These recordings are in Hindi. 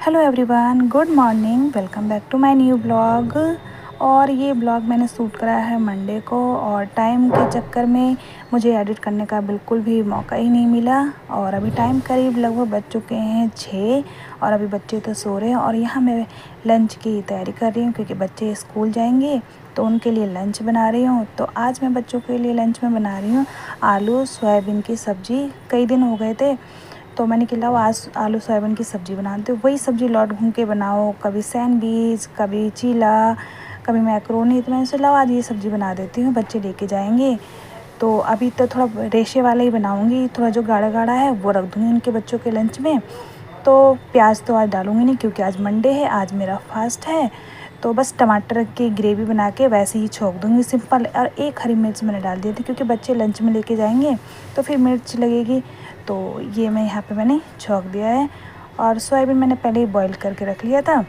Hello everyone, good morning. Welcome back to my new blog. और ये ब्लॉग मैंने शूट करा है मंडे को, और टाइम के चक्कर में मुझे एडिट करने का बिल्कुल भी मौका ही नहीं मिला। और अभी टाइम करीब लगभग बज चुके हैं 6, और अभी बच्चे तो सो रहे हैं। और यहाँ मैं लंच की तैयारी कर रही हूँ क्योंकि बच्चे स्कूल जाएंगे तो उनके लिए लंच बना रही हूँ। तो आज मैं बच्चों के लिए लंच में बना रही हूँ आलू सोयाबीन की सब्ज़ी। कई दिन हो गए थे तो मैंने कहा आज आलू सोयाबीन की सब्ज़ी बनाते हो। वही सब्ज़ी लौट घूम के बनाओ, कभी सैंडविच, कभी चीला, कभी मैक्रोनी। तो मैंने सोचा आज ये सब्ज़ी बना देती हूँ, बच्चे लेके जाएंगे। तो अभी तो थोड़ा रेशे वाला ही बनाऊँगी, थोड़ा जो गाढ़ा गाढ़ा है वो रख दूँगी उनके बच्चों के लंच में। तो प्याज तो आज डालूँगी नहीं क्योंकि आज मंडे है, आज मेरा फास्ट है। तो बस टमाटर की ग्रेवी बना के वैसे ही छोंक दूँगी सिंपल। और एक हरी मिर्च मैंने डाल दी थी क्योंकि बच्चे लंच में लेके जाएंगे तो फिर मिर्च लगेगी। तो ये मैं यहाँ पे मैंने छोंक दिया है। और सोयाबीन मैंने पहले ही बॉईल करके रख लिया था,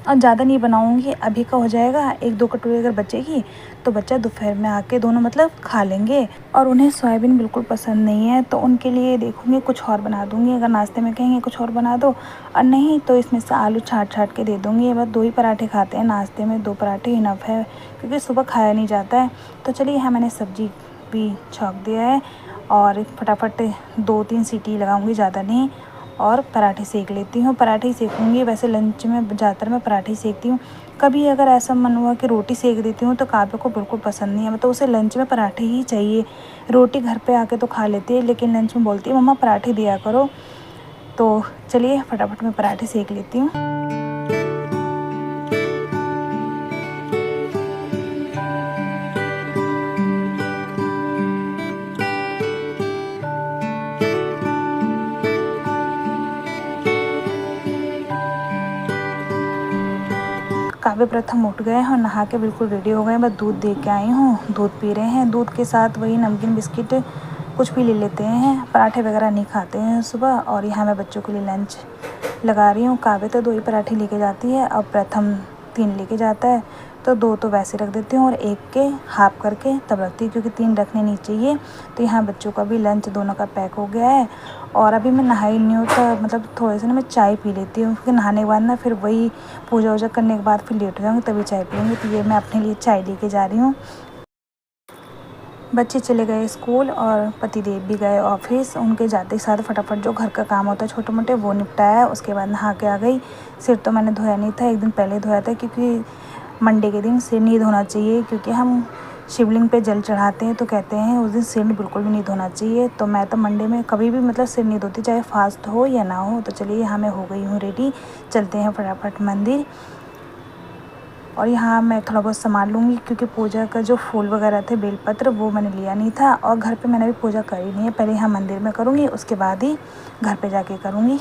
और ज़्यादा नहीं बनाऊँगी, अभी का हो जाएगा। 1-2 कटोरी अगर बचेगी तो बच्चा दोपहर में आके दोनों मतलब खा लेंगे। और उन्हें सोयाबीन बिल्कुल पसंद नहीं है तो उनके लिए देखूँगी कुछ और बना दूँगी। अगर नाश्ते में कहेंगे कुछ और बना दो, और नहीं तो इसमें से आलू छाट के दे दूँगी। बस 2 ही पराठे खाते हैं नाश्ते में, 2 पराठे इनफ है क्योंकि सुबह खाया नहीं जाता है। तो चलिए यहाँ मैंने सब्ज़ी भी छोंक दिया है, और फटाफट 2-3 सीटी लगाऊंगी, ज़्यादा नहीं। और पराठे सेक लेती हूँ, पराठे ही सेकूँगी। वैसे लंच में ज़्यादातर मैं पराठे ही सेकती हूँ। कभी अगर ऐसा मन हुआ कि रोटी सेक देती हूँ तो काव्य को बिल्कुल पसंद नहीं है, मतलब उसे लंच में पराठे ही चाहिए। रोटी घर पे आके तो खा लेती है लेकिन लंच में बोलती है मम्मा पराठे दिया करो। तो चलिए फटाफट मैं पराठे सेक लेती हूँ। काव्य प्रथम उठ गए हैं और नहा के बिल्कुल रेडी हो गए हैं। बस दूध दे के आई हूँ, दूध पी रहे हैं। दूध के साथ वही नमकीन बिस्किट कुछ भी ले लेते हैं, पराठे वगैरह नहीं खाते हैं सुबह। और यहाँ मैं बच्चों के लिए लंच लगा रही हूँ। काव्य तो 2 ही पराठे लेके जाती है और प्रथम 3 लेके जाता है, तो 2 तो वैसे रख देती हूँ और एक के हाफ करके तब रखती हूँ क्योंकि 3 रखने नहीं चाहिए। तो यहाँ बच्चों का भी लंच दोनों का पैक हो गया है। और अभी मैं नहाई नहीं हूँ तो मतलब थोड़े से ना मैं चाय पी लेती हूँ क्योंकि नहाने के बाद ना फिर वही पूजा वूजा करने के बाद फिर लेट हो जाऊँगी तभी चाय पीऊँगी। तो ये मैं अपने लिए चाय लेके जा रही हूँ। बच्चे चले गए स्कूल और पतिदेव भी गए ऑफिस। उनके जाते साथ फटाफट जो घर का काम होता है छोटे मोटे वो निपटाया, उसके बाद नहा के आ गई। सिर तो मैंने धोया नहीं था, एक दिन पहले धोया था क्योंकि मंडे के दिन सिर नहीं धोना चाहिए क्योंकि हम शिवलिंग पे जल चढ़ाते हैं तो कहते हैं उस दिन सिर बिल्कुल भी नहीं धोना चाहिए। तो मैं तो मंडे में कभी भी मतलब सिर नहीं धोती, चाहे फास्ट हो या ना हो। तो चलिए यहाँ मैं हो गई हूँ रेडी, चलते हैं फटाफट मंदिर। और यहाँ मैं थोड़ा बहुत सामान लूँगी क्योंकि पूजा का जो फूल वगैरह थे बेलपत्र वो मैंने लिया नहीं था, और घर पे मैंने भी पूजा करी नहीं है। पहले यहाँ मंदिर में करूँगी, उसके बाद ही घर पे जाके करूँगी।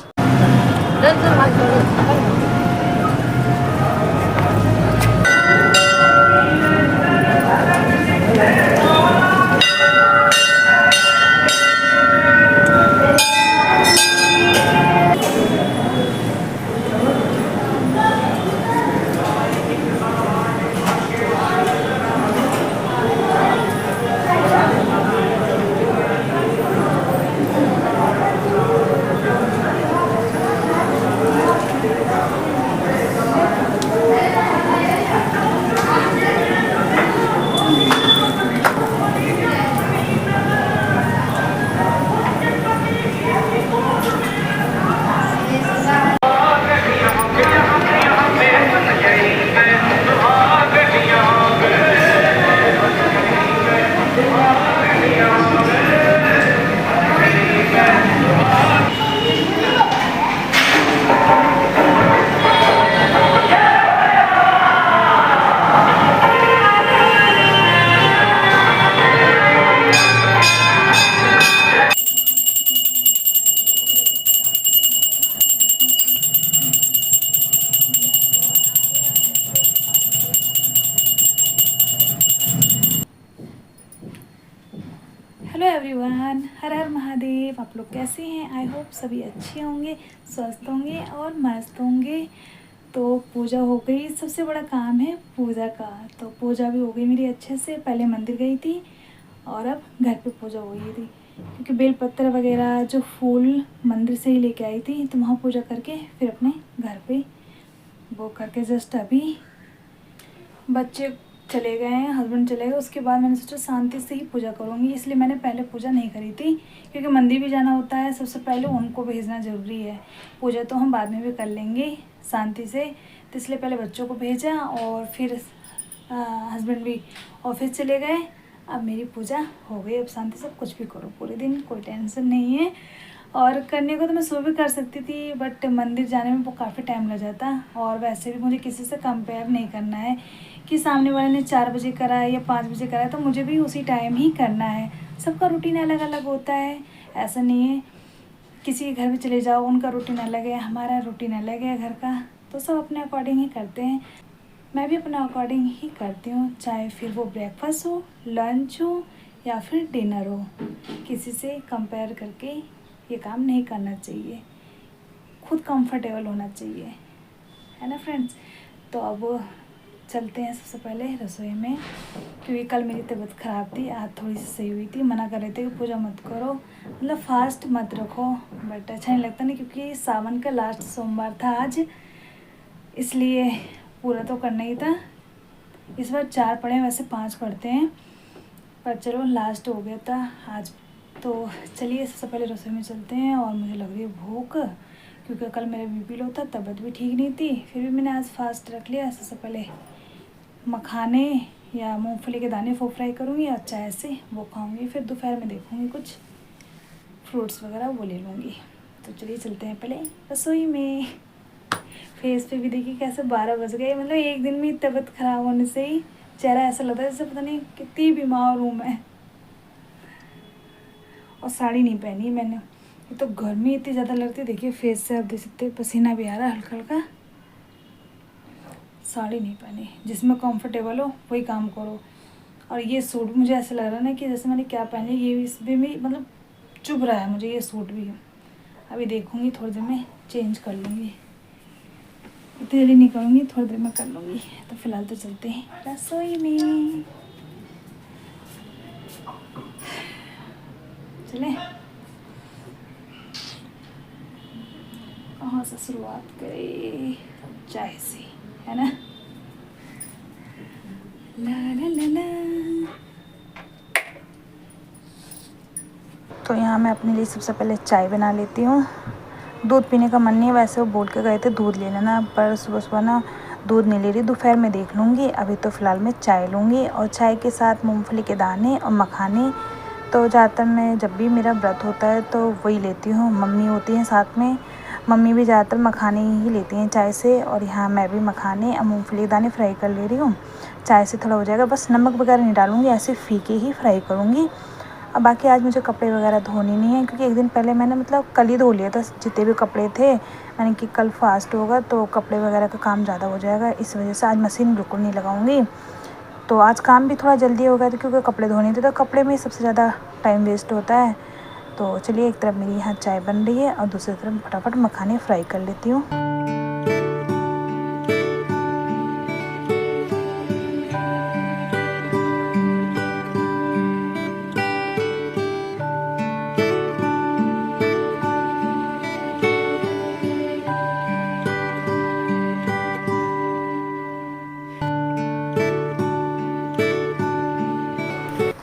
हेलो एवरीवन, हर हर महादेव। आप लोग कैसे हैं? आई होप सभी अच्छे होंगे, स्वस्थ होंगे और मस्त होंगे। तो पूजा हो गई, सबसे बड़ा काम है पूजा का। तो पूजा भी हो गई मेरी अच्छे से। पहले मंदिर गई थी और अब घर पे पूजा हो गई थी। क्योंकि बेलपत्र वगैरह जो फूल मंदिर से ही लेके आई थी, तो वहाँ पूजा करके फिर अपने घर पे वो करके जस्ट अभी बच्चे चले गए हैं, हस्बैंड चले गए, उसके बाद मैंने सोचा शांति से ही पूजा करूँगी। इसलिए मैंने पहले पूजा नहीं करी थी, क्योंकि मंदिर भी जाना होता है, सबसे पहले उनको भेजना ज़रूरी है। पूजा तो हम बाद में भी कर लेंगे शांति से, तो इसलिए पहले बच्चों को भेजा और फिर हस्बैंड भी ऑफिस चले गए। अब मेरी पूजा हो गई, अब शांति से कुछ भी करो पूरे दिन, कोई टेंशन नहीं है। और करने को तो मैं सुबह भी कर सकती थी, बट मंदिर जाने में वो काफ़ी टाइम लग जाता। और वैसे भी मुझे किसी से कंपेयर नहीं करना है कि सामने वाले ने 4 बजे करा है या 5 बजे करा है, तो मुझे भी उसी टाइम ही करना है। सबका रूटीन अलग अलग होता है, ऐसा नहीं है। किसी के घर भी चले जाओ, उनका रूटीन अलग है, हमारा रूटीन अलग है घर का, तो सब अपने अकॉर्डिंग ही करते हैं। मैं भी अपना अकॉर्डिंग ही करती हूँ, चाहे फिर वो ब्रेकफास्ट हो, लंच हो या फिर डिनर हो। किसी से कंपेयर करके ये काम नहीं करना चाहिए, खुद कंफर्टेबल होना चाहिए, है ना फ्रेंड्स। तो अब चलते हैं सबसे पहले रसोई में, क्योंकि कल मेरी तबीयत ख़राब थी, आज थोड़ी सी सही हुई थी। मना कर रहे थे कि पूजा मत करो, मतलब फास्ट मत रखो, बट अच्छा नहीं लगता नहीं, क्योंकि सावन का लास्ट सोमवार था आज, इसलिए पूरा तो करना ही था। इस बार 4 पढ़े, वैसे 5 पढ़ते हैं, पर चलो लास्ट हो गया था आज। तो चलिए सबसे पहले रसोई में चलते हैं। और मुझे लग रही है भूख, क्योंकि कल मेरा बीपी लो था, तबीयत भी ठीक नहीं थी, फिर भी मैंने आज फास्ट रख लिया। सबसे पहले मखाने या मूंगफली के दाने वो फ्राई करूँगी और चाय से वो खाऊँगी, फिर दोपहर में देखूँगी कुछ फ्रूट्स वगैरह वो ले लूँगी। तो चलिए चलते हैं पहले रसोई में। फेस पे भी देखिए कैसे 12 बज गए, मतलब एक दिन में तबीयत ख़राब होने से ही चेहरा ऐसा लगता है जैसे पता नहीं कितनी बीमार हूँ मैं। और साड़ी नहीं पहनी मैंने, ये तो गर्मी इतनी ज़्यादा लगती है। देखिए फेस से आप देख सकते हैं पसीना भी आ रहा है हल्का हल्का। साड़ी नहीं पहनी, जिसमें कंफर्टेबल हो वही काम करो। और ये सूट मुझे ऐसा लग रहा है ना कि जैसे मैंने क्या पहनी, ये भी इस भी मतलब चुभ रहा है मुझे ये सूट भी। अभी देखूँगी थोड़ी देर में चेंज कर लूँगी, इतनी जल्दी नहीं करूँगी, थोड़ी देर में कर लूँगी। तो फिलहाल तो चलते हैं रसोई में, चलें। कहाँ से शुरुआत करें, चाय से, है ना। ला ला ला ला। तो यहाँ मैं अपने लिए सबसे पहले चाय बना लेती हूँ। दूध पीने का मन नहीं है, वैसे वो बोल के गए थे दूध ले लेना, पर सुबह सुबह ना दूध नहीं ले रही, दोपहर में देख लूँगी। अभी तो फ़िलहाल मैं चाय लूँगी, और चाय के साथ मूंगफली के दाने और मखाने। तो ज़्यादातर मैं जब भी मेरा व्रत होता है तो वही लेती हूँ, मम्मी होती हैं साथ में, मम्मी भी ज़्यादातर मखाने ही लेती हैं चाय से। और यहाँ मैं भी मखाने और मूंगफली के दाने फ्राई कर ले रही हूँ, चाय से थोड़ा हो जाएगा। बस नमक वगैरह नहीं डालूँगी, ऐसे फीके ही फ्राई करूँगी। अब बाकी आज मुझे कपड़े वगैरह धोने नहीं है, क्योंकि एक दिन पहले मैंने मतलब कल ही धो लिया था जितने भी कपड़े थे। मैंने कि कल फास्ट होगा तो कपड़े वगैरह का काम ज़्यादा हो जाएगा, इस वजह से आज मशीन बिल्कुल नहीं लगाऊंगी। तो आज काम भी थोड़ा जल्दी हो गया था, क्योंकि कपड़े धोने थे, तो कपड़े में सबसे ज़्यादा टाइम वेस्ट होता है। तो चलिए एक तरफ मेरी यहाँ चाय बन रही है और दूसरी तरफ फटाफट मखाने फ्राई कर लेती हूँ।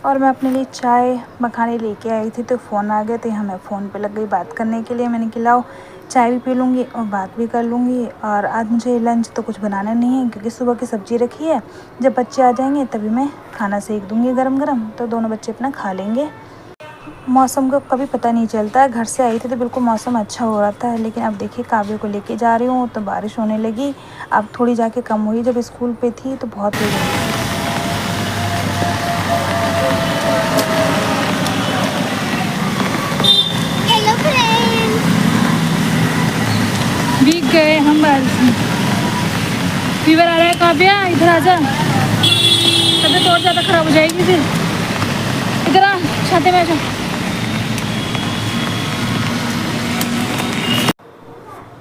और मैं अपने लिए चाय मखाने लेके आई थी, तो फ़ोन आ गया, तो यहाँ मैं फ़ोन पे लग गई बात करने के लिए। मैंने कि लाओ चाय भी पी लूँगी और बात भी कर लूँगी। और आज मुझे लंच तो कुछ बनाना नहीं है, क्योंकि सुबह की सब्ज़ी रखी है, जब बच्चे आ जाएंगे तभी मैं खाना सेक दूँगी गरम गरम, तो दोनों बच्चे अपना खा लेंगे। मौसम का कभी पता नहीं चलता है, घर से आई थी तो बिल्कुल मौसम अच्छा हो रहा था, लेकिन अब देखिए काव्य को लेके जा रही हूँ तो बारिश होने लगी। अब थोड़ी जाके कम हुई, जब स्कूल पे थी तो बहुत तेज़ हो रही थी। भीग गए हम बारिश में, फीवर आ रहा है काव्या, इधर आ जा, तबीयत और ज़्यादा ख़राब हो जाएगी फिर। इधर आ, छाते में आ जा।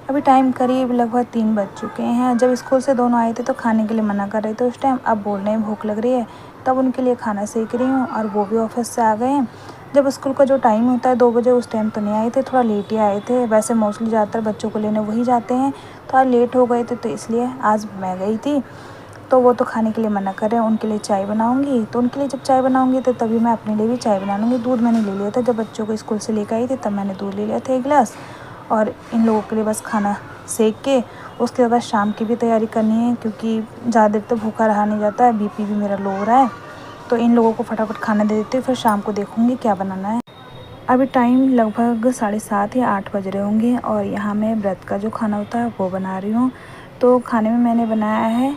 अभी टाइम करीब लगभग 3 बज चुके हैं। जब स्कूल से दोनों आए थे तो खाने के लिए मना कर रहे थे उस टाइम, अब बोल रहे हैं भूख लग रही है, तब उनके लिए खाना सेक रही हूँ। और वो भी ऑफिस से आ गए हैं, जब स्कूल का जो टाइम होता है 2 बजे, उस टाइम तो नहीं आए थे, थोड़ा लेट ही आए थे। वैसे मोस्टली ज़्यादातर बच्चों को लेने वही जाते हैं, तो आज लेट हो गए थे तो इसलिए आज मैं गई थी। तो वो तो खाने के लिए मना कर रहे हैं, उनके लिए चाय बनाऊंगी। तो उनके लिए जब चाय बनाऊंगी तो तभी मैं अपने लिए भी चाय बना लूँगी। दूध मैंने ले लिया था, जब बच्चों को स्कूल से लेकर आई थी तब मैंने दूध ले लिया था 1 गिलास। और इन लोगों के लिए बस खाना सेक के उसके बाद शाम की भी तैयारी करनी है, क्योंकि ज़्यादा देर तो भूखा रहा नहीं जाता है, बीपी भी मेरा लो हो रहा है। तो इन लोगों को फटाफट खाना दे देती हूँ, फिर शाम को देखूँगी क्या बनाना है। अभी टाइम लगभग 7:30 या 8 बज रहे होंगे और यहाँ मैं व्रत का जो खाना होता है वो बना रही हूँ। तो खाने में मैंने बनाया है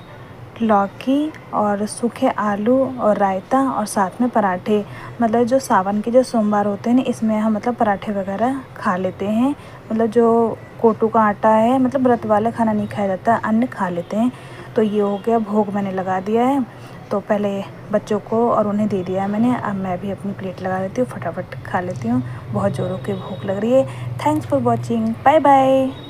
लौकी और सूखे आलू और रायता और साथ में पराठे। मतलब जो सावन के जो सोमवार होते हैं ना, इसमें हम मतलब पराठे वगैरह खा लेते हैं। मतलब जो कोटू का आटा है, मतलब व्रत वाला खाना नहीं खाया जाता, अन्न खा लेते हैं। तो ये हो गया, भोग मैंने लगा दिया है। तो पहले बच्चों को और उन्हें दे दिया है मैंने। अब मैं भी अपनी प्लेट लगा लेती हूँ, फटाफट खा लेती हूँ, बहुत ज़ोरों की भूख लग रही है। Thanks for watching, bye bye.